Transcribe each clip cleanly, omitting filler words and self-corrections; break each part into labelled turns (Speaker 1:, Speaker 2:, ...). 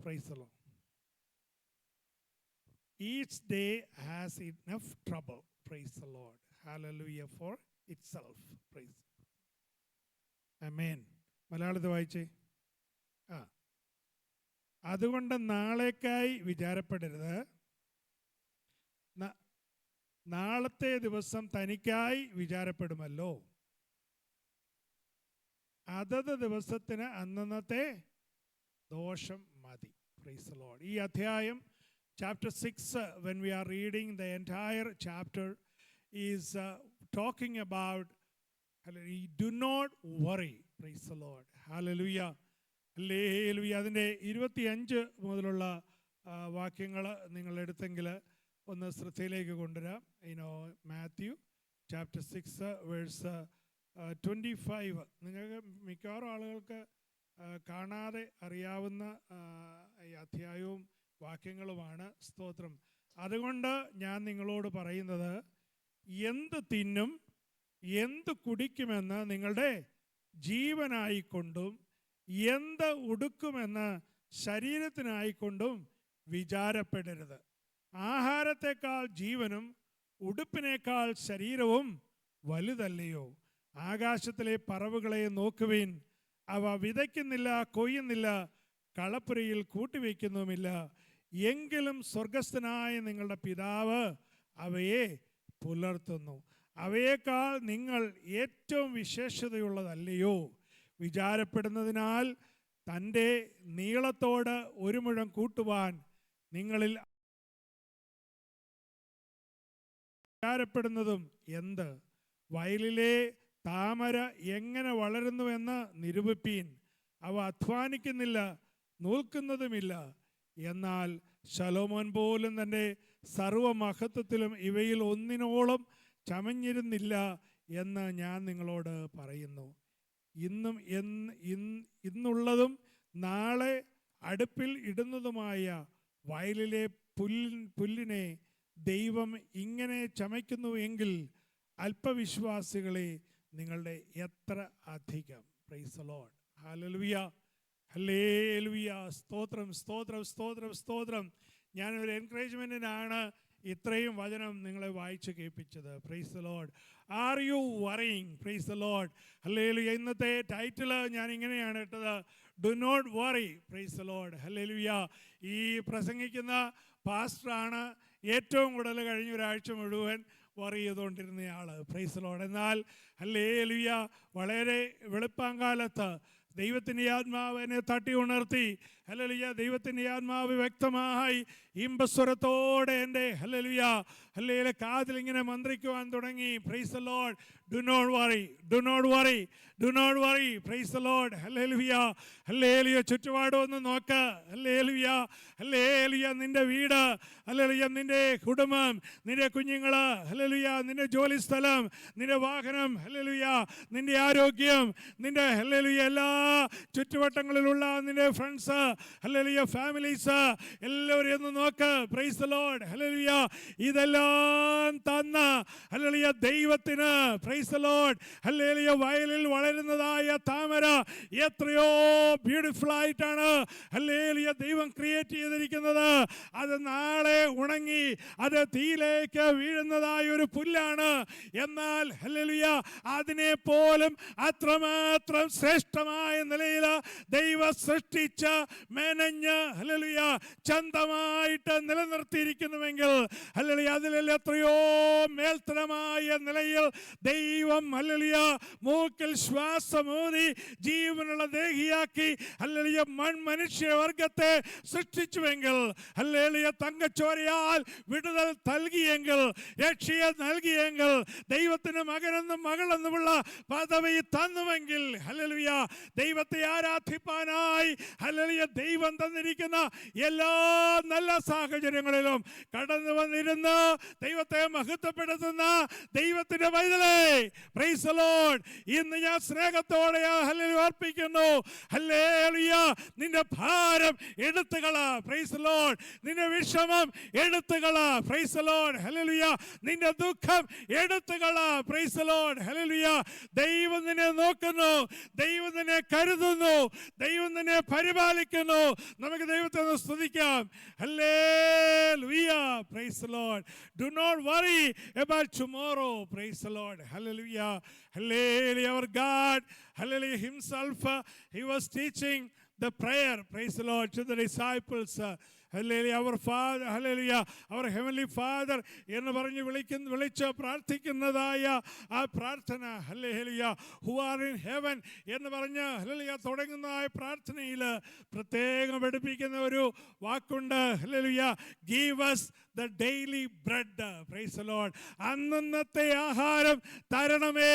Speaker 1: Praise the Lord. Each day has enough trouble. Praise the Lord. Hallelujah for itself. Praise. Amen. മലയാളത്തിൽ വായിച്ചേ. അതുകൊണ്ട് നാളേക്കായി വിചാരപ്പെടരുത്. നാളത്തെ ദിവസം തനിക്കായി വിചാരപ്പെടുമല്ലോ. അതത് ദിവസത്തിന് അന്നന്നത്തെ ദോഷം മതി. Praise the Lord. ഈ അധ്യായം chapter 6, when we are reading the entire chapter, is talking about do not worry. Praise the Lord. Hallelujah. Hallelujah. അതിൻ്റെ 25 മുതലുള്ള വാക്യങ്ങൾ നിങ്ങൾ എടുത്തെങ്കിൽ ഒന്ന് ശ്രദ്ധയിലേക്ക് കൊണ്ടുവരാം. Matthew chapter 6 verse 25. നിങ്ങൾക്ക് മിക്കവാറും ആളുകൾക്ക് കാണാതെ അറിയാവുന്ന ഈ അധ്യായവും വാക്യങ്ങളുമാണ്. സ്തോത്രം. അതുകൊണ്ട് ഞാൻ നിങ്ങളോട് പറയുന്നത്, എന്ത് തിന്നും എന്ത് കുടിക്കുമെന്ന് നിങ്ങളുടെ ജീവനായിക്കൊണ്ടും എന്ത് ഉടുക്കുമെന്ന് ശരീരത്തിനായിക്കൊണ്ടും വിചാരപ്പെടരുത്. ആഹാരത്തെക്കാൾ ജീവനും ഉടുപ്പിനേക്കാൾ ശരീരവും വലുതല്ലയോ? ആകാശത്തിലെ പറവുകളെ നോക്കുവിൻ. അവ വിതയ്ക്കുന്നില്ല, കൊയ്യുന്നില്ല, കളപ്പുരയിൽ കൂട്ടിവെക്കുന്നുമില്ല. എങ്കിലും സ്വർഗസ്ഥനായ നിങ്ങളുടെ പിതാവ് അവയെ പുലർത്തുന്നു. അവയേക്കാൾ നിങ്ങൾ ഏറ്റവും വിശേഷതയുള്ളതല്ലയോ? വിചാരപ്പെടുന്നതിനാൽ തൻ്റെ നീളത്തോട് ഒരു മുഴം കൂട്ടുവാൻ നിങ്ങളിൽ വിചാരപ്പെടുന്നതും എന്ത്? വയലിലെ താമര എങ്ങനെ വളരുന്നുവെന്ന് നിരൂപിപ്പീൻ. അവ അധ്വാനിക്കുന്നില്ല, നൂൽക്കുന്നതുമില്ല. എന്നാൽ ശലോമോൻ പോലും തൻ്റെ സർവമഹത്വത്തിലും ഇവയിൽ ഒന്നിനോളം ചമഞ്ഞിരുന്നില്ല എന്ന് ഞാൻ നിങ്ങളോട് പറയുന്നു. ഇന്നുള്ളതും നാളെ അടുപ്പിൽ ഇടുന്നതുമായ വയലിലെ പുല്ലിനെ ദൈവം ഇങ്ങനെ ചമയ്ക്കുന്നു എങ്കിൽ അല്പവിശ്വാസികളെ നിങ്ങളുടെ എത്ര അധികം. Price the Lord. Hallelujah, hallelujah. സ്തോത്രം, സ്തോത്രം, സ്തോത്രം, സ്തോത്രം. ഞാനൊരു എൻകറേജ്മെൻറ്റിനാണ് ഇത്രയും വചനം നിങ്ങളെ വായിച്ച് കേൾപ്പിച്ചത്. Praise the Lord. Are you worrying? Praise the Lord. Hallelujah. ഇന്നത്തെ ടൈറ്റിൽ ഞാൻ ഇങ്ങനെയാണ് ഇട്ടത്, do not worry. Praise the Lord. Hallelujah. ഈ പ്രസംഗിക്കുന്ന പാസ്റ്ററാണ് ഏറ്റവും കൂടുതൽ കഴിഞ്ഞ ഒരാഴ്ച മുഴുവൻ വറി ചെയ്തുകൊണ്ടിരുന്നയാൾ. Praise the Lord. എന്നാൽ ഹല്ലേലൂയ, വളരെ വെളുപ്പാങ്കാലത്ത് ദൈവത്തിൻ്റെ ആത്മാവ് എന്നെ തട്ടി ഉണർത്തി. ഹല്ലേലൂയ. ദൈവത്തിൻ്റെ ആത്മാവ് വ്യക്തമായി ഇമ്പസ്വരത്തോടെ എൻ്റെ ഹല്ലേലൂയ ഹല്ലേലൂയ കാതിലിങ്ങനെ മന്ത്രിക്കുവാൻ തുടങ്ങി. Praise the Lord. Do not worry, do not worry, do not worry. Praise the Lord. Hallelujah, hallelujah. ചുറ്റുപാടും ഒന്ന് നോക്ക്. Hallelujah, hallelujah. നിൻ്റെ വീട്, ഹല്ലേലൂയ, നിൻ്റെ കുടുംബം, നിൻ്റെ കുഞ്ഞുങ്ങൾ, ഹല്ലേലൂയ, നിൻ്റെ ജോലി സ്ഥലം, നിൻ്റെ വാഹനം, ഹല്ലേലൂയ, നിൻ്റെ ആരോഗ്യം, നിൻ്റെ ഹല്ലേലൂയ എല്ലാ ചുറ്റുവട്ടങ്ങളിലുള്ള നിൻ്റെ ഫ്രണ്ട്സ്, ഹല്ലേലൂയ, ഫാമിലീസ്, എല്ലാവരും ഒന്ന് നോക്ക്. Price the Lord. ഹല്ലേലൂയ. ഇതെല്ലാം തന്ന ഹല്ലേലൂയ ദൈവത്തിന്, പ്രൈസ് ദി ലോർഡ്, ഹല്ലേലൂയ, വയലിൽ വളരുന്നതായ താമര എത്രയോ ബ്യൂട്ടിഫുൾ ആയിട്ടാണ് ഹല്ലേലൂയ ദൈവം ക്രിയേറ്റ് ചെയ്തിരിക്കുന്നത്. അത് നാളെ ഉണങ്ങി അത് തീയിലേക്ക് വീഴുന്നതായ ഒരു പുല്ലാണ്. എന്നാൽ ഹല്ലേലൂയ അതിനെ പോലും അത്രമാത്രം ശ്രേഷ്ഠമായ നിലയിൽ ദൈവം സൃഷ്ടിച്ച് മെനഞ്ഞ് ഹല്ലേലൂയ ചന്തമായിട്ട് നിലനിർത്തിയിരിക്കുന്നുവെങ്കിൽ ഹല്ലേലൂയ അതിലെല്ലാം എത്രയോ മേൽത്തരമായ നിലയിൽ ദൈവം ഹല്ലേലൂയ മൂക്കിൽ ശ്വാസമൂതി ജീവനുള്ള ദേഹിയാക്കി ഹല്ലേലൂയ മനുഷ്യവർഗത്തെ സൃഷ്ടിച്ചുവെങ്കിൽ, ഹല്ലേലൂയ തങ്കച്ചോരയാൽ വിടുതൽ നൽകിയെങ്കിൽ, രക്ഷയെ നൽകിയെങ്കിൽ, ദൈവത്തിന് മകനെന്നും മകളെന്നുമുള്ള പദവി തന്നുവെങ്കിൽ, ഹല്ലേലൂയ ദൈവത്തെ ആരാധിപ്പാനായി ഹല്ലേലൂയ ദൈവം തന്നിരിക്കുന്ന എല്ലാ നല്ല സാഹചര്യങ്ങളിലും കടന്നു വന്നിരുന്ന് ദൈവത്തെ മഹത്വപ്പെടുത്തുന്ന ദൈവത്തിന്റെ പൈതലേ, പ്രൈസ് ദി ലോർഡ്. ഇന്ന് ഞാൻ സ്നേഹത്തോടെ ഹല്ലേലൂയ അർപ്പിക്കുന്നു. ഹല്ലേലൂയ. നിന്റെ ഭാരം എടുത്തുകള. Praise the Lord. നിന്റെ വിഷമം എടുത്തുകള. Praise the Lord. ഹല്ലേലൂയ. നിന്റെ ദുഃഖം എടുത്തുകള. Praise the Lord. ഹല്ലേലൂയ. ദൈവം നിന്നെ നോക്കുന്നു, ദൈവം നിന്നെ കരുതുന്നു, ദൈവം നിന്നെ പരിപാലിക്കുന്നു. നമുക്ക് ദൈവത്തെ സ്തുതിക്കാം. Hallelujah. Price the Lord. Do not worry about tomorrow. Praise the Lord. Hallelujah. Hallelujah. Our God, hallelujah, himself, he was teaching the prayer, praise the Lord, to the disciples. Hallelujah. Our Father, hallelujah, our Heavenly Father എന്ന് പറഞ്ഞ് വിളിച്ച് പ്രാർത്ഥിക്കുന്നതായ ആ പ്രാർത്ഥന, hallelujah, who are in heaven എന്ന് പറഞ്ഞ് hallelujah തുടങ്ങുന്നതായ പ്രാർത്ഥനയിൽ പ്രത്യേകം പഠിപ്പിക്കുന്ന ഒരു വാക്കുണ്ട്. hallelujah, give us the daily bread. Praise the Lord. അന്നന്നത്തെ ആഹാരം തരണമേ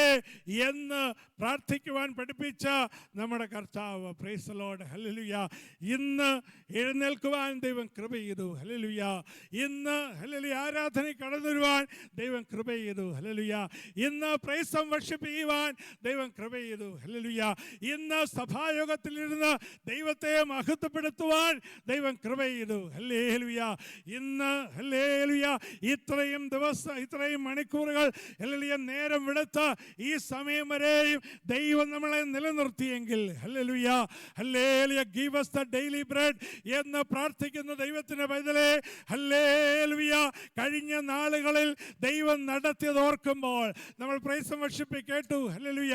Speaker 1: എന്ന് പ്രാർത്ഥിക്കുവാൻ പഠിപ്പിച്ച നമ്മുടെ കർത്താവ്. Praise the Lord. hallelujah. ഇന്ന് എഴുന്നേൽക്കുവാൻ ദൈവം കൃപ ചെയ്തു. hallelujah. ഇന്ന് hallelujah ആരാധനയ്ക്ക് കടന്നു വരുവാൻ ദൈവം കൃപ ചെയ്തു. hallelujah. ഇന്ന് പ്രൈസ് ആൻഡ് വർഷിപ്പ് ചെയ്യുവാൻ ദൈവം കൃപ ചെയ്തു. hallelujah. ഇന്ന് സഭായോഗത്തിലിരുന്ന് ദൈവത്തെ മഹത്വപ്പെടുത്തുവാൻ ദൈവം കൃപ ചെയ്തു. hallelujah. ഇന്ന് ഹല്ലേലൂയ ഇത്രയും ദിവസം, ഇത്രയും മണിക്കൂറുകൾ ഹല്ലേലൂയ നേരം വെളുത്ത ഈ സമയം വരെയും ദൈവം നമ്മളെ നിലനിർത്തിയെങ്കിൽ hallelujah, hallelujah, give us the daily bread എന്ന് പ്രാർത്ഥിക്കുന്ന ദൈവത്തിന്റെ പൈതലേ, ഹല്ലേലൂയ, കഴിഞ്ഞ നാളുകളിൽ ദൈവം നടത്തിയത് ഓർക്കുമ്പോൾ നമ്മൾ പ്രൈസ് ആൻഡ് വർഷിപ്പ് കേട്ടു. ഹല്ലേലൂയ,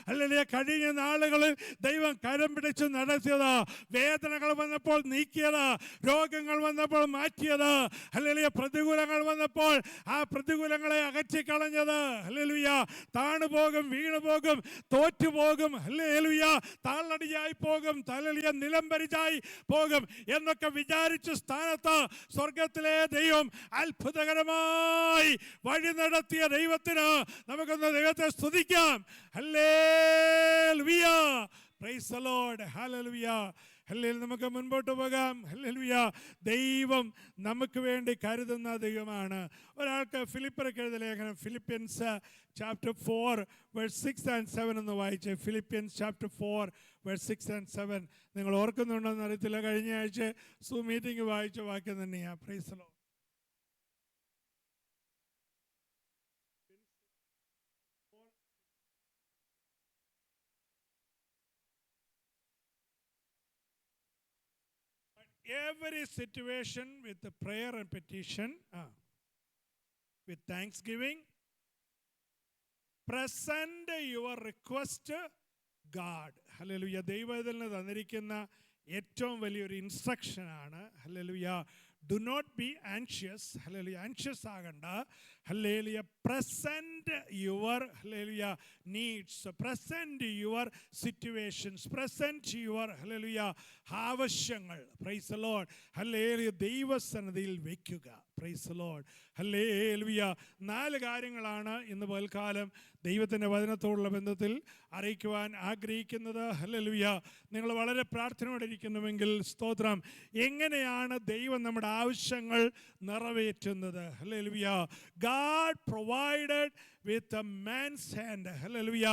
Speaker 1: ഹല്ലേലൂയ, കഴിഞ്ഞ നാളുകളിൽ ദൈവം കരം പിടിച്ച് നടത്തിയത്, വേദനകൾ വന്നപ്പോൾ നീക്കിയത്, രോഗങ്ങൾ വന്നപ്പോൾ മാറ്റിയത്, ഹല്ലേലൂയ, പ്രതികൂലങ്ങൾ വന്നപ്പോൾ ആ പ്രതികൂലങ്ങളെ അകറ്റിക്കളഞ്ഞത്, ഹല്ലേലൂയ, താണുപോകും, വീണുപോകും, തോറ്റുപോകും, ഹല്ലേലൂയ, താളടിയായി പോകും, ഹല്ലേലൂയ, നിലംപരിചായി പോകും എന്നൊക്കെ വിചാരിച്ച സ്ഥാനത്ത് സ്വർഗത്തിലെ ദൈവം അത്ഭുതകരമായി വഴി നടത്തിയ ദൈവത്തിന് നമുക്കൊന്ന് ദൈവത്തെ സ്തുതിക്കാം. Hallelujah, price the Lord, hallelujah. Hallelujah. നമുക്ക് മുൻപോട്ട് പോകാം. ഹല്ലേലൂയ. ദൈവം നമുക്ക് വേണ്ടി കരുതുന്ന ദൈവമാണ്. ഒരാൾക്ക് ഫിലിപ്പിയർക്ക് എഴുതിയ ലേഖനം ഫിലിപ്പിയൻസ് ചാപ്റ്റർ 4 വേഴ്സ് 6 and 7 എന്ന് വായിച്ച്. ഫിലിപ്പിയൻസ് ചാപ്റ്റർ 4 വേഴ്സ് 6 and 7 നിങ്ങൾ ഓർക്കുന്നുണ്ടോയെന്ന് അറിയത്തില്ല. കഴിഞ്ഞ ആഴ്ച സൂം മീറ്റിംഗ് വായിച്ച വാക്യം തന്നെയാണ്. Price the Lord. Every situation with the prayer and petition, with thanksgiving, present your request God. Hallelujah. ദൈവത്തിൽ നിന്ന് തന്നിരിക്കുന്ന ഏറ്റവും വലിയൊരു ഇൻസ്ട്രക്ഷനാണ്. Hallelujah. Do not be anxious. Hallelujah. Anxious ആകണ്ട. Hallelujah. Present your hallelujah needs, present your situations, present your hallelujah ആവശ്യങ്ങൾ. Praise the Lord. Hallelujah. ദൈവസന്നിധിയിൽ വയ്ക്കുക. Price the Lord. ഹല്ലേലൂയ. 4 കാര്യങ്ങളാണ് ഇന്ന് പകൽക്കാലം ദൈവത്തിൻ്റെ വചനത്തോടുള്ള ബന്ധത്തിൽ അറിയിക്കുവാൻ ആഗ്രഹിക്കുന്നത്. ഹല്ലേലൂയ. നിങ്ങൾ വളരെ പ്രാർത്ഥനയോടെ ഇരിക്കുന്നുവെങ്കിൽ സ്തോത്രം. എങ്ങനെയാണ് ദൈവം നമ്മുടെ ആവശ്യങ്ങൾ നിറവേറ്റുന്നത്? Hallelujah. God provided with a man's hand. Hallelujah.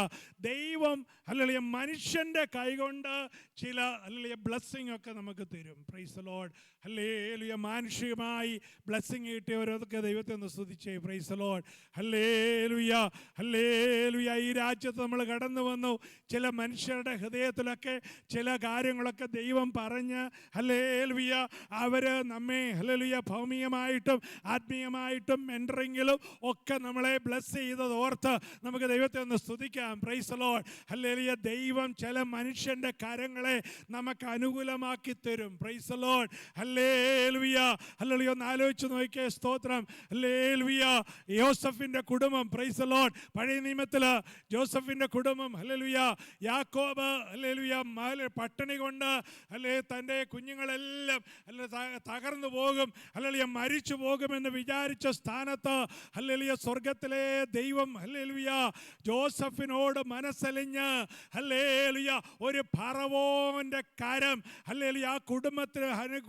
Speaker 1: ദൈവം ഹല്ലേലൂയ മനുഷ്യൻ്റെ കൈകൊണ്ട് ചില ഹല്ലേലൂയ ബ്ലെസ്സിങ് ഒക്കെ നമുക്ക് തരും. Praise the Lord. ഹല്ലേലൂയ. മാനുഷികമായി ബ്ലെസ്സിങ് കിട്ടിയവരൊക്കെ ദൈവത്തെ ഒന്ന് സ്തുതിച്ചേ. Praise the Lord. Hallelujah. Hallelujah. ഈ രാജ്യത്ത് നമ്മൾ കടന്നു വന്നു. ചില മനുഷ്യരുടെ ഹൃദയത്തിലൊക്കെ ചില കാര്യങ്ങളൊക്കെ ദൈവം പറഞ്ഞ് ഹല്ലേലൂയ അവർ നമ്മെ ഹല്ലേലൂയ ഭൗമികമായിട്ടും ആത്മീയമായിട്ടും മെൻറ്ററിങ്ങിലും ഒക്കെ നമ്മളെ ബ്ലെസ് ചെയ്തത് ഓർത്ത് നമുക്ക് ദൈവത്തെ ഒന്ന് സ്തുതിക്കാം. Price the Lord. ഹല്ലേലൂയ. ദൈവം ചില മനുഷ്യൻ്റെ കരങ്ങളെ നമുക്ക് അനുകൂലമാക്കി തരും. Praise the Lord. Hallelujah. Hallelujah. ഒന്ന് ആലോചിച്ച് നോക്കിയേ. സ്തോത്രം. ഹല്ലേലൂയ. യോസഫിൻ്റെ കുടുംബം. Price the Lord. പഴയ നിയമത്തിൽ ജോസഫിൻ്റെ കുടുംബം ഹല്ലേലൂയ. യാക്കോബ് ഹല്ലേലൂയ പട്ടിണി കൊണ്ട് അല്ലേ തൻ്റെ കുഞ്ഞുങ്ങളെല്ലാം അല്ലെ തകർന്നു പോകും, ഹല്ലേലൂയ മരിച്ചു പോകുമെന്ന് വിചാരിച്ച സ്ഥാനത്ത് ഹല്ലേലൂയ സ്വർഗത്തിലെ ദൈവം ഹല്ലേലൂയ ജോസഫിനോട് മനസ്സലിഞ്ഞ് ഹല്ലേലൂയ ഒരു ഫറവോന്റെ കരം ഹല്ലേലൂയ ആ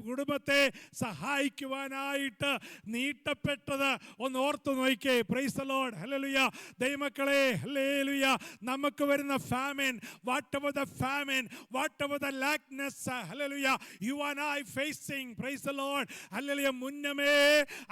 Speaker 1: കുടുംബത്തെ സഹായിക്കുവാനായിട്ട് നീട്ടപ്പെട്ടത് ഒന്ന് ഓർത്തു നോക്കിക്കേ. Price the Lord. ഹല്ലേലൂയ. ദൈവമക്കളെ, ഹല്ലേലൂയ, നമുക്ക് വരുന്ന famine, whatever the famine, whatever the lackness, hallelujah, you and I facing, praise the Lord, hallelujah, മുന്നമേ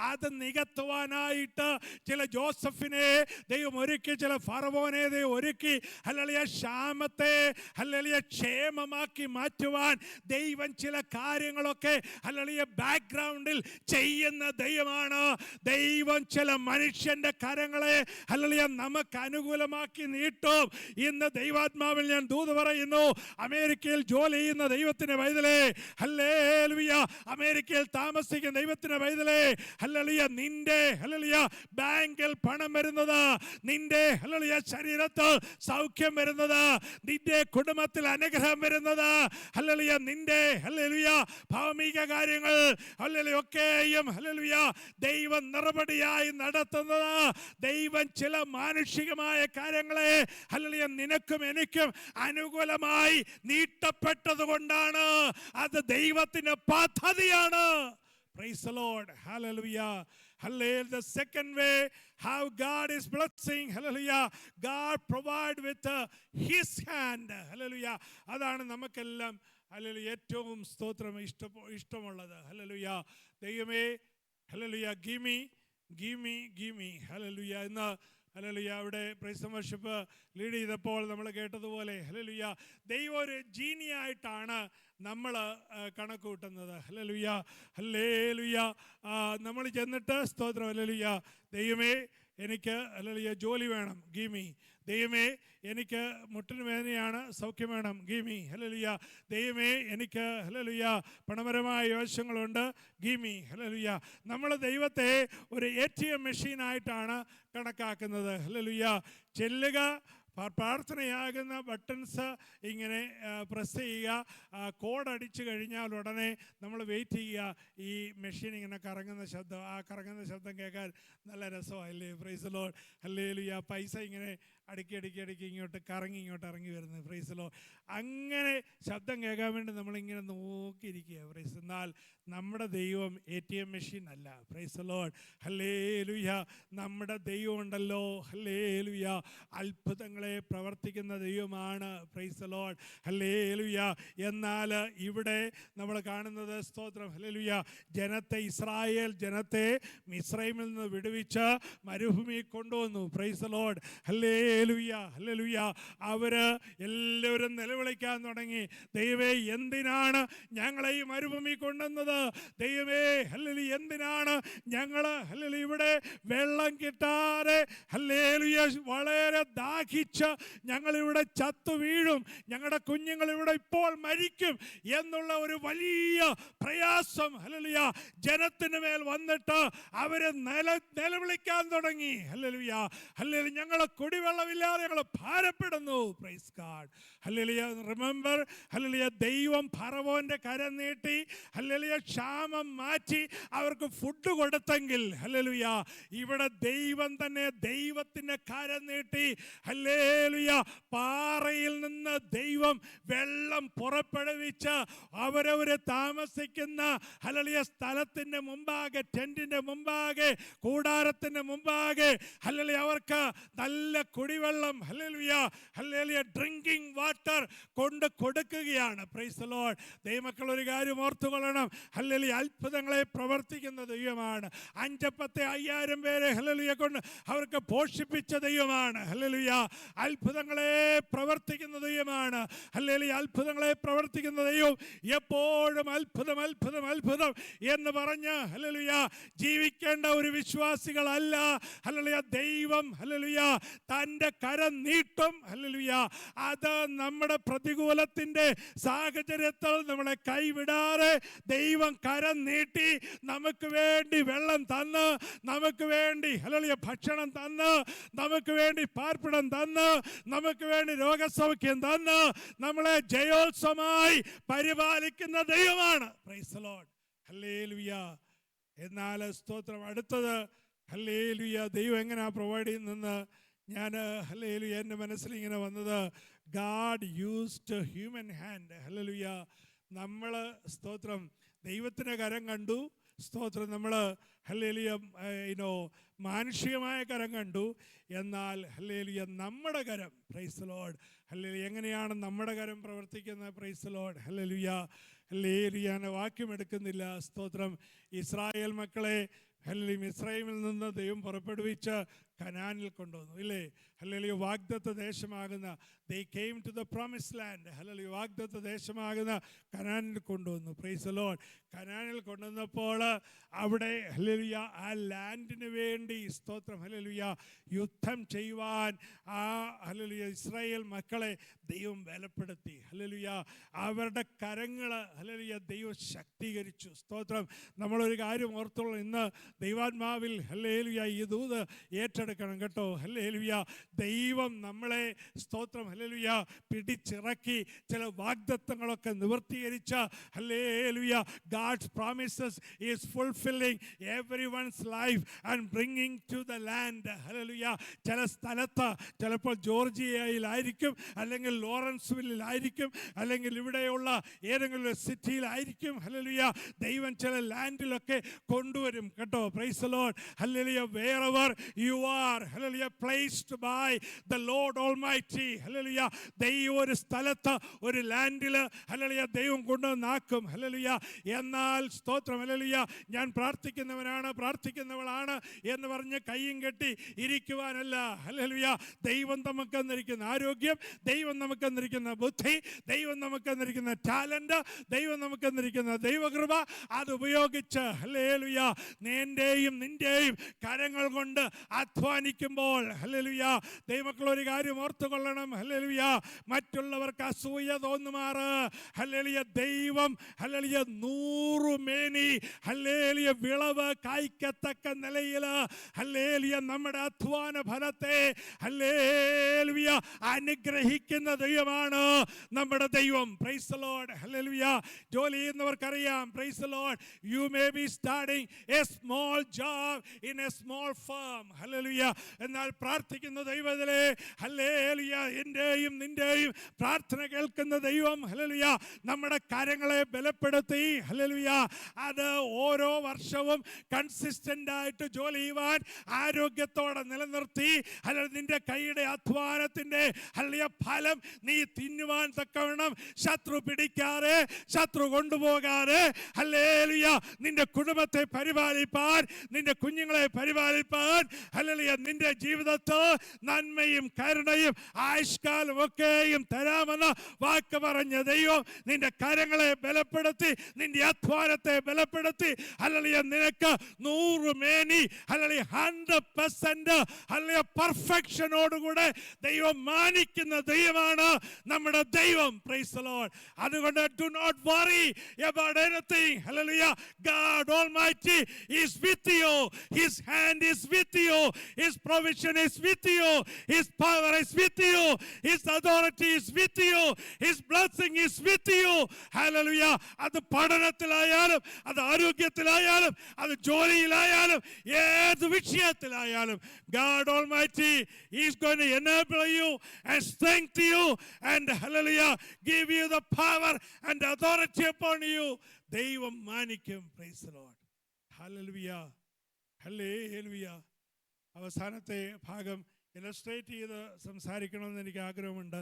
Speaker 1: അത് നികത്തുവാനായിട്ട് ചില ജോസഫിനെ ദൈവം ഒരുക്കി, ചില ഫറവോനെ ദൈവം ഒരുക്കി. ഹല്ലേലൂയ, ക്ഷാമത്തെ ഹല്ലേലൂയ ക്ഷേമമാക്കി മാറ്റുവാൻ ദൈവം ചില കാര്യങ്ങളൊക്കെ ഹല്ലേലൂയ ബാക്ക്ഗ്രൗണ്ടിൽ ചെയ്യുന്ന ദൈവമാണ്. ദൈവം ചില മനുഷ്യന്റെ കരങ്ങളെ ഹല്ലേലൂയ നമുക്ക് അനുകൂലമാക്കി നീട്ടും. ഇന്ന് ദൈവാത്മാവിൽ ഞാൻ ദൂത് പറയുന്നു, അമേരിക്കയിൽ ജോലി ചെയ്യുന്ന ദൈവത്തിന്റെ പൈതലേ, ഹല്ലേലൂയ, അമേരിക്കയിൽ താമസിക്കുന്ന ദൈവത്തിന്റെ പൈതലേ, ഹല്ലേലൂയ, നിന്റെ ഹല്ലേലൂയ ബാങ്കിൽ പണം വരുന്നത്, നിന്റെ ഹല്ലേലൂയ ശരീരത്തിൽ സൗഖ്യം വരുന്നത്, നിന്റെ കുടുംബത്തിൽ അനുഗ്രഹം വരുന്നത്, ഹല്ലേലൂയ, നിന്റെ ഹല്ലേലൂയ ഭൗമിക കാര്യങ്ങൾ ഹല്ലേലൂയ ഒക്കെയും ഹല്ലേലൂയ ദൈവം നടപടിയായി നടത്തുന്നത്, ദൈവം ചില മാനുഷികമായ കാര്യങ്ങളെ ഹല്ലേലൂയ നിനക്കും എനിക്കും അനുകൂലമായി നീട്ടപ്പെട്ടത് കൊണ്ടാണ്. അത് ദൈവത്തിന്റെ പദ്ധതിയാണ്. Praise the Lord. Hallelujah. Hallelujah. The second way how God is blessing, hallelujah, God provide with his hand. Hallelujah. അതാണ് നമുക്കെല്ലാം ഹല്ലേലൂയ ഏറ്റവും സ്തോത്രം ഇഷ്ടമുള്ളത്. ഹല്ലേലൂയ. ദൈവമേ, ഹല്ലേലൂയ, give me ഹല്ലേലൂയ. ഇന്ന് ഹല്ലേലൂയ അവിടെ പ്രൈസ് വർഷിപ്പ് ലീഡ് ചെയ്തപ്പോൾ നമ്മൾ കേട്ടതുപോലെ ഹല്ലേലൂയ ദൈവം ഒരു ജീനിയായിട്ടാണ് നമ്മൾ കണക്ക് കൂട്ടുന്നത്. Hallelujah, hallelujah. നമ്മൾ ചെന്നിട്ട് സ്തോത്രം, ഹല്ലേലൂയ, ദൈവമേ എനിക്ക് ഹല്ലേലൂയ ജോലി വേണം, ഗീമി. ദൈവമേ എനിക്ക് മുട്ടിന് വേദനയാണ്, സൗഖ്യം വേണം, ഗീമി. ഹല്ലേലൂയ. ദൈവമേ എനിക്ക് ഹല്ലേലൂയ പണപരമായ ആവശ്യങ്ങളുണ്ട്, ഗീമി. ഹല്ലേലൂയ. നമ്മൾ ദൈവത്തെ ഒരു ATM മെഷീനായിട്ടാണ് കണക്കാക്കുന്നത്. ഹല്ലേലൂയ. ചെല്ലുക, പ്രാർത്ഥനയാകുന്ന ബട്ടൺസ് ഇങ്ങനെ പ്രസ് ചെയ്യുക, കോഡ് അടിച്ചു കഴിഞ്ഞാൽ ഉടനെ നമ്മൾ വെയിറ്റ് ചെയ്യുക. ഈ മെഷീൻ ഇങ്ങനെ കറങ്ങുന്ന ശബ്ദം, ആ കറങ്ങുന്ന ശബ്ദം കേൾക്കാൻ നല്ല രസമല്ലേ? Price the Lord. ഹല്ലേലൂയ. പൈസ ഇങ്ങനെ അടുക്കി ഇങ്ങോട്ട് ഇറങ്ങി വരുന്നത്. Price the Lord. അങ്ങനെ ശബ്ദം കേൾക്കാൻ വേണ്ടി നമ്മളിങ്ങനെ നോക്കിയിരിക്കുക. പ്രൈസ്. എന്നാൽ നമ്മുടെ ദൈവം ATM മെഷീൻ അല്ല. Price the Lord. ഹല്ലേലൂയ. നമ്മുടെ ദൈവം ഉണ്ടല്ലോ, ഹല്ലേലൂയ, അത്ഭുതങ്ങളെ പ്രവർത്തിക്കുന്ന ദൈവമാണ്. Price the Lord. ഹല്ലേലൂയ. എന്നാൽ ഇവിടെ നമ്മൾ കാണുന്നത് സ്തോത്രം, ഹല്ലേലൂയ, ഇസ്രായേൽ ജനത്തെ മിസ്രൈമിൽ നിന്ന് വിടുവിച്ച് മരുഭൂമിയിൽ കൊണ്ടുവന്നു. Price the Lord. Hallelujah, hallelujah. അവര് എല്ലാവരും നിലവിളിക്കാൻ തുടങ്ങി, ദൈവമേ എന്തിനാണ് ഞങ്ങളെ ഈ മരുഭൂമി കൊണ്ടുവന്നത്? ദൈവമേ ഹല്ലേലൂയ എന്തിനാണ് ഞങ്ങൾ ഹല്ലേലൂയ ഇവിടെ വെള്ളം കിട്ടാതെ ഹല്ലേലൂയ വളരെ ദാഹിച്ച് ഞങ്ങളിവിടെ ചത്തു വീഴും, ഞങ്ങളുടെ കുഞ്ഞുങ്ങൾ ഇവിടെ ഇപ്പോൾ മരിക്കും എന്നുള്ള ഒരു വലിയ പ്രയാസം ഹല്ലേലൂയ ജനത്തിന് മേൽ വന്നിട്ട് അവര് നിലവിളിക്കാൻ തുടങ്ങി. ഹല്ലേലൂയ, ഹല്ലേലൂയ, ഞങ്ങളെ കുടിവെള്ളമില്ലാതെ ഞങ്ങൾ ഭാരപ്പെടുന്നു. Praise God. Hallelujah. Remember, hallelujah, ദൈവം ഫറവോന്റെ കരം നീട്ടി ഹല്ലേലൂയ ക്ഷാമം മാറ്റി അവർക്ക് ഫുഡ് കൊടുത്തെങ്കിൽ ഹല്ലേലൂയ ഇവിടെ ദൈവം തന്നെ ദൈവത്തിന്റെ കരം നീട്ടി ഹല്ലേലൂയ പാറയിൽ നിന്ന് ദൈവം വെള്ളം പുറപ്പെടുവിച്ച് അവരവര് താമസിക്കുന്ന ഹല്ലേലൂയ സ്ഥലത്തിന്റെ മുമ്പാകെ, ടെന്റിന്റെ മുമ്പാകെ, കൂടാരത്തിന്റെ മുമ്പാകെ ഹല്ലേലൂയ അവർക്ക് നല്ല കുടിവെള്ളം ഹല്ലേലൂയ, ഹല്ലേലൂയ, ഡ്രിങ്കിങ് വാട്ടർ കൊണ്ട് കൊടുക്കുകയാണ്. Price the Lord. ദൈവമക്കൾ ഒരു കാര്യം ഓർത്തുകൊള്ളണം, ഹല്ലേലൂയ അത്ഭുതങ്ങളെ പ്രവർത്തിക്കുന്ന ദൈവമാണ്. 5,5000 പേരെ ഹല്ലേലൂയ കൊണ്ട് അവർക്ക് പോഷിപ്പിച്ച ദൈവമാണ്. ഹല്ലേലൂയ അത്ഭുതങ്ങളെ പ്രവർത്തിക്കുന്ന ദൈവമാണ്. ഹല്ലേലൂയ അത്ഭുതങ്ങളെ പ്രവർത്തിക്കുന്ന ദൈവം എപ്പോഴും അത്ഭുതം അത്ഭുതം അത്ഭുതം എന്ന് പറഞ്ഞ് ഹല്ലേലൂയ ജീവിക്കേണ്ട ഒരു വിശ്വാസികളല്ല. ഹല്ലേലൂയ ദൈവം ഹല്ലേലൂയ തൻ്റെ കരം നീട്ടും. ഹല്ലേലൂയ അത് നമ്മുടെ പ്രതികൂലത്തിൻ്റെ സാഹചര്യത്തിൽ നമ്മളെ കൈവിടാതെ ദൈവം കരം നീട്ടി നമുക്ക് വേണ്ടി വെള്ളം തന്ന്, നമുക്ക് വേണ്ടി ഹല്ലേലൂയ ഭക്ഷണം തന്ന്, നമുക്ക് വേണ്ടി പാർപ്പിടം തന്ന്, നമുക്ക് വേണ്ടി രോഗസൗഖ്യം തന്ന് നമ്മളെ ജയോത്സവമായി പരിപാലിക്കുന്ന ദൈവമാണ്. Price the Lord. ഹല്ലേലൂയ. എന്നാൽ സ്തോത്രം അടുത്തത് ഹല്ലേലൂയ ദൈവം എങ്ങനെയാ പ്രൊവൈഡ് ചെയ്യുന്നതെന്ന് ഞാൻ ഹല്ലേലൂയ എൻ്റെ മനസ്സിൽ ഇങ്ങനെ വന്നത്, God used human hand. Hallelujah നമ്മൾ സ്തോത്രം ദൈവത്തിൻ്റെ കരം കണ്ടു, സ്തോത്രം. നമ്മൾ ഹല്ലേലൂയ മാനുഷികമായ കരം കണ്ടു. എന്നാൽ ഹല്ലേലൂയ നമ്മുടെ കരം, പ്രൈസ് ദി ലോർഡ്, ഹല്ലേലൂയ, എങ്ങനെയാണ് നമ്മുടെ കരം പ്രവർത്തിക്കുന്നത്? Price the Lord, hallelujah, hallelujah. ഞാൻ വാക്യം എടുക്കുന്നില്ല. സ്തോത്രം. ഇസ്രായേൽ മക്കളെ ഹല്ലേലൂയ മിസ്രയീമിൽ നിന്ന് ദൈവം പുറപ്പെടുവിച്ച് കനാനിൽ കൊണ്ടുവന്നു, ഇല്ലേ? ഹല്ലേലൂയ. വാഗ്ദത്ത ദേശമാകുന്ന they came to the promised land. Hallelujah. വാഗ്ദത്ത ദേശമാകുന്ന കനാനിൽ കൊണ്ടുവന്നു. Price the Lord. കനാനിൽ കൊണ്ടുവന്നപ്പോൾ അവിടെ ഹല്ലേലൂയ ആ ലാൻഡിന് വേണ്ടി, സ്തോത്രം, ഹല്ലേലൂയ, യുദ്ധം ചെയ്യുവാൻ ആ ഹല്ലേലൂയ ഇസ്രായേൽ മക്കളെ ദൈവം ബലപ്പെടുത്തി. ഹല്ലേലൂയ. അവരുടെ കരങ്ങൾ ഹല്ലേലൂയ ദൈവം ശക്തീകരിച്ചു. സ്തോത്രം. നമ്മളൊരു കാര്യം ഓർത്തോളൂ. ഇന്ന് ദൈവാത്മാവിൽ ഹല്ലേലൂയ ഈ ദൂത് ഏറ്റെടുക്കണം കേട്ടോ. ഹല്ലേലൂയ. ദൈവം നമ്മളെ, സ്തോത്രം, ഹല്ലേലൂയ, പിടിച്ചിറക്കി ചില വാഗ്ദത്തങ്ങളൊക്കെ നിവർത്തീകരിച്ച, hallelujah, God's promises is fulfilling everyone's life and bringing to the land. Hallelujah. ചില സ്ഥലത്ത്, ചിലപ്പോൾ ജോർജിയയിലായിരിക്കും, അല്ലെങ്കിൽ ലോറൻസ്വില്ലിലായിരിക്കും, അല്ലെങ്കിൽ ഇവിടെയുള്ള ഏതെങ്കിലും സിറ്റിയിലായിരിക്കും. ഹല്ലേലൂയ. ദൈവം ചില ലാൻഡിലൊക്കെ കൊണ്ടുവരും കേട്ടോ. Price the Lord. Hallelujah. wherever you are, hallelujah, placed by the Lord Almighty. Hallelujah. ദൈവം ഒരു സ്ഥലത്ത്, ഒരു ലാൻഡിൽ, ഹല്ലേലൂയ, ദൈവം കൊണ്ടുവന്നാക്കും. ഹല്ലേലൂയ. എന്നാൽ സ്തോത്രം, ഹല്ലേലൂയ, ഞാൻ പ്രാർത്ഥിക്കുന്നവനാണ്, പ്രാർത്ഥിക്കുന്നവളാണ് എന്ന് പറഞ്ഞ് കയ്യും കെട്ടി ഇരിക്കുവാനല്ല. ഹല്ലേലൂയ. ദൈവം നമുക്ക് തന്നിരിക്കുന്ന ആരോഗ്യം, ദൈവം നമുക്ക് തന്നിരിക്കുന്ന ബുദ്ധി, ദൈവം നമുക്ക് തന്നിരിക്കുന്ന ടാലന്റ്, ദൈവം നമുക്ക് തന്നിരിക്കുന്ന ദൈവകൃപ, അത് ഉപയോഗിച്ച് ഹല്ലേലൂയ നിന്റെയും നിന്റെയും കരങ്ങൾ കൊണ്ട് അധ്വാനിക്കുമ്പോൾ, ഹല്ലേലൂയ, ദൈവമക്കൾ ഒരു കാര്യം ഓർത്തുകൊള്ളണം. ഹല്ലേലൂയ. മറ്റുള്ളവർക്ക് അസൂയ തോന്നുമാറ്, ഹല്ലേലൂയ, ദൈവം ഹല്ലേലൂയ 100 മേനി ഹല്ലേലൂയ വിളവ് കായ്ക്കത്തക്ക നിലയിൽ ഹല്ലേലൂയ നമ്മുടെ അധ്വാന ഫലത്തെ ഹല്ലേലൂയ അനുഗ്രഹിക്കുന്ന ദൈവമാണ് നമ്മുടെ ദൈവം. Praise the Lord. ഹല്ലേലൂയ. ജോലി ചെയ്യുന്നവർക്കറിയാം. Praise the Lord. You may be starting a small job in a small firm. Hallelujah. എന്നാൽ പ്രാർത്ഥിക്കുന്ന ദൈവത്തിലെ ഹല്ലേലൂയ, എന്റെയും നിന്റെയും പ്രാർത്ഥന കേൾക്കുന്ന ദൈവം ഹല്ലേലൂയ നമ്മുടെ കരങ്ങളെ ബലപ്പെടുത്തി. ഹല്ലേലൂയ. അത് ഓരോ വർഷവും കൺസിസ്റ്റന്റ് ആയിട്ട് ജോലി ചെയ്യുവാൻ ആരോഗ്യത്തോടെ നിലനിർത്തി. ഹല്ലേലൂയ. നിന്റെ കൈയുടെ അധ്വാനത്തിന്റെ ഹല്ലേലൂയ ഫലം നീ തിന്നുവാൻ തക്കവണ്ണം ശത്രു പിടിക്കാതെ, ശത്രു കൊണ്ടുപോകാതെ, ഹല്ലേലൂയ, നിന്റെ കുടുംബത്തെ പരിപാലിപ്പാൻ, നിന്റെ കുഞ്ഞുങ്ങളെ പരിപാലിപ്പാൻ, ഹല്ലേലൂയ, നിന്റെ ജീവിതത്തിൽ നന്മയും കരുണയും ആയുഷ്കാലം ഒക്കെയും തരാമെന്ന് വാക്ക് പറഞ്ഞ ദൈവം നിന്റെ കരങ്ങളെ ബലപ്പെടുത്തി, നിന്റെ അധ്വാനത്തെ ബലപ്പെടുത്തി. ഹല്ലേലൂയ. നിനക്ക് 100 മേനി ഹല്ലേലൂയ 100% ഹല്ലേലൂയ പെർഫെക്ഷനോടുകൂടെ ദൈവം മാനിക്കുന്ന ദൈവമാണ് നമ്മുടെ ദൈവം. Praise the Lord. അതുകൊണ്ട് do not worry about anything. Hallelujah. God Almighty is with you. His hand is with you. His provision is with you. His power is with you. His authority is with you. His blessing is with you. Hallelujah. അത് പഠനത്തിലായാലും, അത് ആരോഗ്യത്തിലായാലും, അത് ജോലിയിലായാലും, ഏത് വിഷയത്തിലായാലും God Almighty is going to enable you and strengthen you and hallelujah give you the power and authority upon you. ദൈവം മാനിക്കും. Praise the Lord. Hallelujah. Hallelujah. അവസാനത്തെ ഭാഗം illustrate ചെയ്ത് സംസാരിക്കണമെന്ന് എനിക്ക് ആഗ്രഹമുണ്ട്.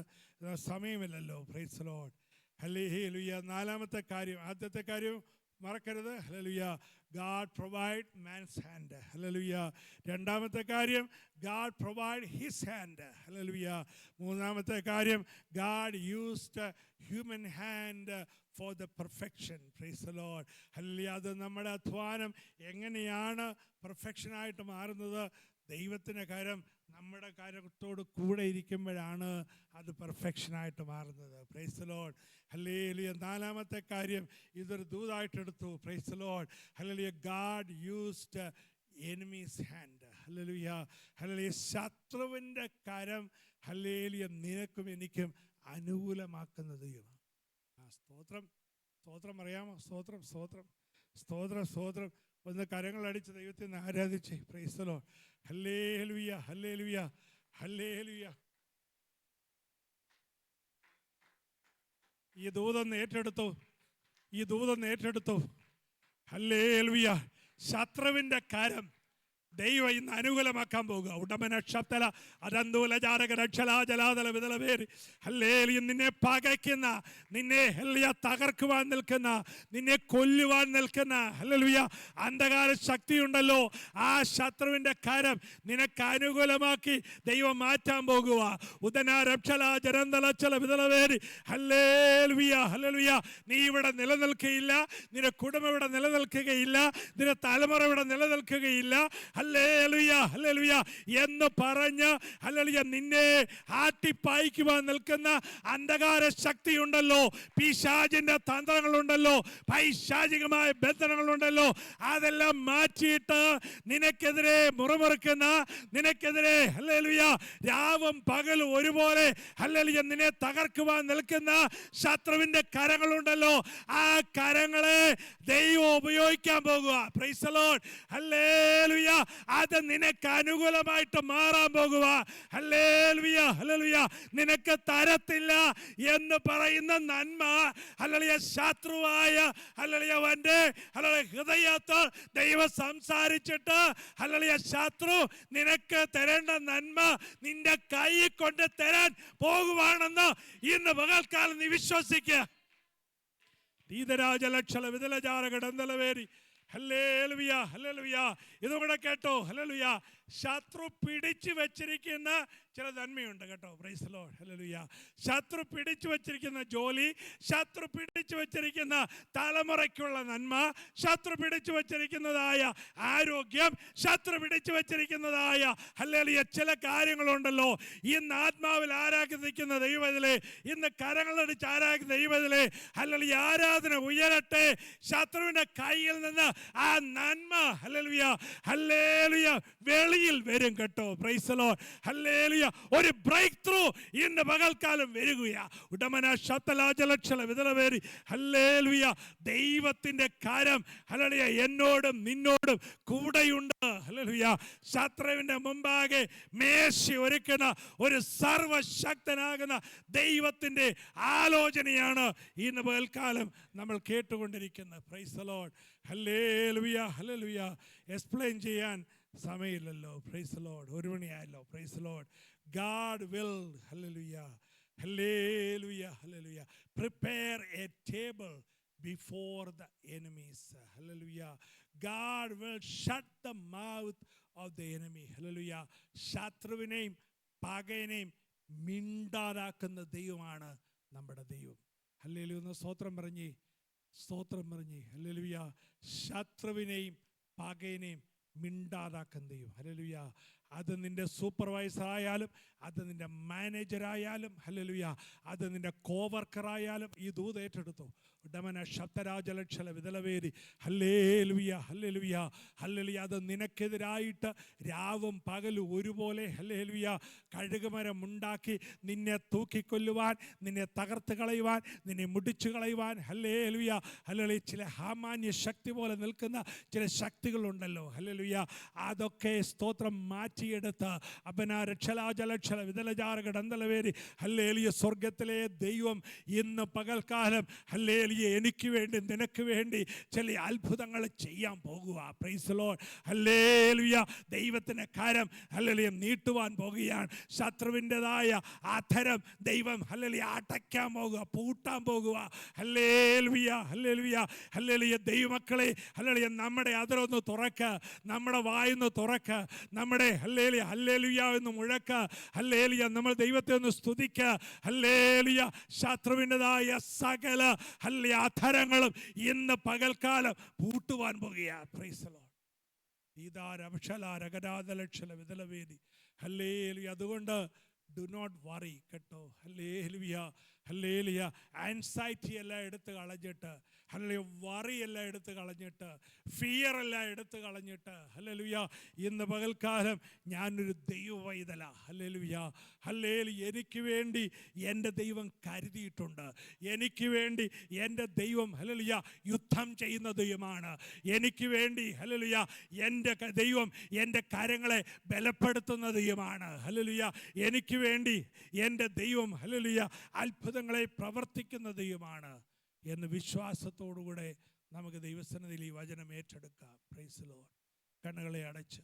Speaker 1: സമയമില്ലല്ലോ. Praise the Lord. ഹല്ലേലൂയ. നാലാമത്തെ കാര്യം, ആദ്യത്തെ കാര്യം മറക്കരുത്. Hallelujah. God provide man's hand. Hallelujah. രണ്ടാമത്തെ കാര്യം, God provide his hand. Hallelujah. മൂന്നാമത്തെ കാര്യം, God used human hand for the perfection. Praise the Lord. Hallelujah. അത് നമ്മുടെ അധ്വാനം എങ്ങനെയാണ് പെർഫെക്ഷനായിട്ട് മാറുന്നത്? ദൈവത്തിൻ്റെ കരം നമ്മുടെ കാര്യത്തോട് കൂടെ ഇരിക്കുമ്പോഴാണ് അത് പെർഫെക്ഷനായിട്ട് മാറുന്നത്. Praise the Lord. ഹല്ലേലൂയ. നാലാമത്തെ കാര്യം ഇതൊരു ദൂതായിട്ടെടുത്തു. Praise the Lord. Hallelujah. God used enemy's hand. Hallelujah. Hallelujah. ശത്രുവിൻ്റെ കരം ഹല്ലേലൂയ നിനക്കും എനിക്കും അനുകൂലമാക്കുന്ന ദൈവമാണ്. സ്തോത്രം. സ്തോത്രം. അറിയാമോ? സ്തോത്രം, സ്തോത്രം, സ്തോത്രം, സ്തോത്രം. ഒന്ന് കരങ്ങളടിച്ച് ദൈവത്തെ ആരാധിച്ച്. Price the Lord. Hallelujah. Hallelujah. Hallelujah. ഈ ദൂതൊന്ന് ഏറ്റെടുത്തു. ഈ ദൂതൊന്ന് ഏറ്റെടുത്തു. ഹല്ലേലൂയ. ശത്രുവിന്റെ കരം ദൈവം ഇന്ന് അനുകൂലമാക്കാൻ പോകുക. ഉടമന ക്ഷപ്തല അരന്തൂല ജാരക രക്ഷലാ ജലാതല വിതലവേറി ഹല്ലേലൂയ. നിന്നെ പകയ്ക്കുന്ന, നിന്നെ ഹല്ലേലൂയ തകർക്കുവാൻ നിൽക്കുന്ന, നിന്നെ കൊല്ലുവാൻ നിൽക്കുന്ന ഹല്ലേലൂയ അന്ധകാര ശക്തിയുണ്ടല്ലോ, ആ ശത്രുവിൻ്റെ കരം നിനക്ക് അനുകൂലമാക്കി ദൈവം മാറ്റാൻ പോകുക. ഉദന രക്ഷല ജരന്തലച്ചല വിതലവേറി ഹല്ലേലൂയ ഹല്ലേലൂയ. നീ ഇവിടെ നിലനിൽക്കുകയില്ല, നിന്റെ കുടുംബം ഇവിടെ നിലനിൽക്കുകയില്ല, നിന്റെ തലമുറ ഇവിടെ നിലനിൽക്കുകയില്ല ഹല്ലേലൂയ ഹല്ലേലൂയ എന്ന് പറഞ്ഞ് ഹല്ലേലൂയ നിന്നെ ആട്ടിപ്പായിക്കുവാൻ നിൽക്കുന്ന അന്ധകാര ശക്തിയുണ്ടല്ലോ, പിശാചിന്റെ തന്ത്രങ്ങളുണ്ടല്ലോ, പൈശാചികമായ ബന്ധനങ്ങളുണ്ടല്ലോ, അതെല്ലാം മാറ്റിയിട്ട് നിനക്കെതിരെ മുറമുറുക്കുന്ന, നിനക്കെതിരെ ഹല്ലേലൂയ രാവും പകലും ഒരുപോലെ ഹല്ലേലൂയ നിന്നെ തകർക്കുവാൻ നിൽക്കുന്ന ശത്രുവിന്റെ കരങ്ങളുണ്ടല്ലോ, ആ കരങ്ങളെ ദൈവം ഉപയോഗിക്കാൻ പോകുക. Price the Lord hallelujah. അത് നിനക്ക് അനുകൂലമായിട്ട് മാറാൻ പോകുക. Hallelujah hallelujah. നിനക്ക് തരത്തില്ല എന്ന് പറയുന്ന നന്മ ഹല്ലേലൂയ ശത്രുവായ ഹല്ലേലൂയ അവന്റെ ഹല്ലേലൂയ ഹൃദയത്തിൽ ദൈവം സംസാരിച്ചിട്ട് ഹല്ലേലൂയ ശത്രു നിനക്ക് തരേണ്ട നന്മ നിന്റെ കൈ കൊണ്ട് തരാൻ പോകുവാണെന്ന് ഇന്ന് പകൽക്കാലം നീ വിശ്വസിക്കുക. ദീതരാജലക്ഷല വിതലജാരകടന്തലവേരി ഹല്ലേലൂയ ഹല്ലേലൂയ. ഇതും കൂടെ കേട്ടോ. ഹല്ലേലൂയ. ശത്രു പിടിച്ചു വെച്ചിരിക്കുന്ന ചില നന്മയുണ്ട് കേട്ടോ. Price the Lord hallelujah. ശത്രു പിടിച്ചു വെച്ചിരിക്കുന്ന ജോലി, ശത്രു പിടിച്ചു വെച്ചിരിക്കുന്ന തലമുറയ്ക്കുള്ള നന്മ, ശത്രു പിടിച്ചു വെച്ചിരിക്കുന്നതായ ആരോഗ്യം, ശത്രു പിടിച്ചു വെച്ചിരിക്കുന്നതായ ഹല്ലേലൂയ ചില കാര്യങ്ങളുണ്ടല്ലോ. ഇന്ന് ആത്മാവിൽ ആരാധിക്കുന്ന ദൈവത്തിലെ, ഇന്ന് കരങ്ങളടിച്ച് ആരാധിക്കുന്ന ദൈവത്തിലെ ഹല്ലേലൂയ ആരാധന ഉയരട്ടെ. ശത്രുവിന്റെ കയ്യിൽ നിന്ന് ആ നന്മ ഹല്ലേലൂയ ഹല്ലേലൂയ വെളിയിൽ വരും കേട്ടോ. Price the Lord hallelujah. ഒരു ബ്രേക്ക് ത്രൂ ഇന്ന് പകൽക്കാലം വരികയാ. ഉടമന ശതലാജലക്ഷല വിതലവേരി ഹല്ലേലൂയ. ദൈവത്തിന്റെ കരം ഹല്ലേലൂയ എന്നോടും നിന്നോടും കൂടെയുണ്ട്. ഹല്ലേലൂയ. ശത്രുവിന്റെ മുമ്പാകെ മേശ ഒരുക്കുന്ന ഒരു സർവശക്തനാകുന്ന ദൈവത്തിന്റെ ആലോചനയാണ് ഇന്ന് പകൽക്കാലം നമ്മൾ കേട്ടുകൊണ്ടിരിക്കുന്നത്. Praise the Lord hallelujah hallelujah. Explain ചെയ്യാൻ സമയമില്ലല്ലോ. Praise the Lord. 1 മണിയായല്ലോ. Praise the Lord. God will hallelujah hallelujah hallelujah prepare a table before the enemies. Hallelujah. God will shut the mouth of the enemy. Hallelujah. ശത്രുവിനെയും പകയനെയും മിണ്ടാതാക്കുന്ന ദൈവമാണ് നമ്മുടെ ദൈവം. Hallelujah. ഒന്ന് സ്തോത്രം പറഞ്ഞേ, സ്തോത്രം പറഞ്ഞേ. ഹല്ലേലൂയ. ശത്രുവിനെയും പകയനെയും മിണ്ടാതാക്കുന്ന ദൈവം. ഹല്ലേലൂയ. അത് നിന്റെ സൂപ്പർവൈസർ ആയാലും, അത് നിന്റെ മാനേജറായാലും, ഹല്ലേലൂയ, അത് നിന്റെ കോവർക്കറായാലും ഈ ദൂത് ഏറ്റെടുത്തു. ഉടമന ശബ്ദരാജലക്ഷല വിതലവേരി ഹല്ലേലൂയ ഹല്ലേലൂയ ഹല്ലേലൂയ. അത് നിനക്കെതിരായിട്ട് രാവും പകലും ഒരുപോലെ ഹല്ലേലൂയ കഴുകുമരം ഉണ്ടാക്കി നിന്നെ തൂക്കിക്കൊല്ലുവാൻ, നിന്നെ തകർത്ത് കളയുവാൻ, നിന്നെ മുടിച്ചു കളയുവാൻ ഹല്ലേലൂയ ഹല്ലേലൂയ ചില സാമാന്യ ശക്തി പോലെ നിൽക്കുന്ന ചില ശക്തികളുണ്ടല്ലോ. ഹല്ലേലൂയ. അതൊക്കെ സ്തോത്രം മാറ്റിയെടുത്ത് അപന രക്ഷലാജലക്ഷല വിതലജാരകടന്തലവേരി ഹല്ലേലൂയ സ്വർഗത്തിലെ ദൈവം ഇന്ന് പകൽക്കാലം ഹല്ലേലൂയ എനിക്ക് വേണ്ടി നിനക്ക് വേണ്ടി ചില അത്ഭുതങ്ങൾ ചെയ്യാൻ പോകുക. Price the Lord hallelujah. ദൈവത്തിൻ്റെ കരം ഹല്ലേലൂയ നീട്ടുവാൻ പോകുകയാണ്. ശത്രുവിൻ്റെതായ അധരം ദൈവം ഹല്ലേലൂയ അടയ്ക്കാൻ പോകുക, പൂട്ടാൻ പോകുക. Hallelujah hallelujah hallelujah. ദൈവമക്കളെ ഹല്ലേലൂയ നമ്മുടെ അതിരൊന്ന് തുറക്ക, നമ്മുടെ വായൊന്ന് തുറക്ക, നമ്മുടെ ഹല്ലേലൂയ ഹല്ലേലൂയ എന്ന് മുഴക്ക. ഹല്ലേലൂയ. നമ്മൾ ദൈവത്തെ ഒന്ന് സ്തുതിക്ക. ഹല്ലേലൂയ. ശത്രുവിൻ്റെതായ സകല ഹല്ലേലൂയ അധരങ്ങളും ഇന്ന് പകൽക്കാലം പൂട്ടുവാൻ പോകുകയാണ്. Praise the Lord. ഇതാരക്ഷലാരകരാതലക്ഷല വിതലവേദി ഹല്ലേലൂയ. അതുകൊണ്ട് ഡു നോട്ട് വറി കേട്ടോ. Hallelujah hallelujah. ആൻസൈറ്റി എല്ലാം എടുത്ത് കളഞ്ഞിട്ട്, ഹല്ലേലൂയ വറി എല്ലാം എടുത്ത് കളഞ്ഞിട്ട്, ഫിയർ എല്ലാം എടുത്ത് കളഞ്ഞിട്ട് ഹല്ലേലൂയ ഇന്ന് പകൽക്കാലം ഞാനൊരു ദൈവവൈതല. Hallelujah hallelujah. എനിക്ക് വേണ്ടി എൻ്റെ ദൈവം കരുതിയിട്ടുണ്ട്. എനിക്ക് വേണ്ടി എൻ്റെ ദൈവം ഹല്ലേലൂയ യുദ്ധം ചെയ്യുന്ന ദൈവമാണ്. എനിക്ക് വേണ്ടി ഹല്ലേലൂയ എൻ്റെ ദൈവം എൻ്റെ കരങ്ങളെ ബലപ്പെടുത്തുന്ന ദൈവമാണ്. ഹല്ലേലൂയ. എനിക്ക് വേണ്ടി എൻ്റെ ദൈവം ഹല്ലേലൂയ അത്ഭുതങ്ങളെ പ്രവർത്തിക്കുന്ന ദൈവമാണ് എന്ന് വിശ്വാസത്തോടുകൂടെ നമുക്ക് ദൈവസന്നിധിയിൽ ഈ വചനം ഏറ്റെടുക്കാം. Price the Lord. കണ്ണുകളെ അടച്ച്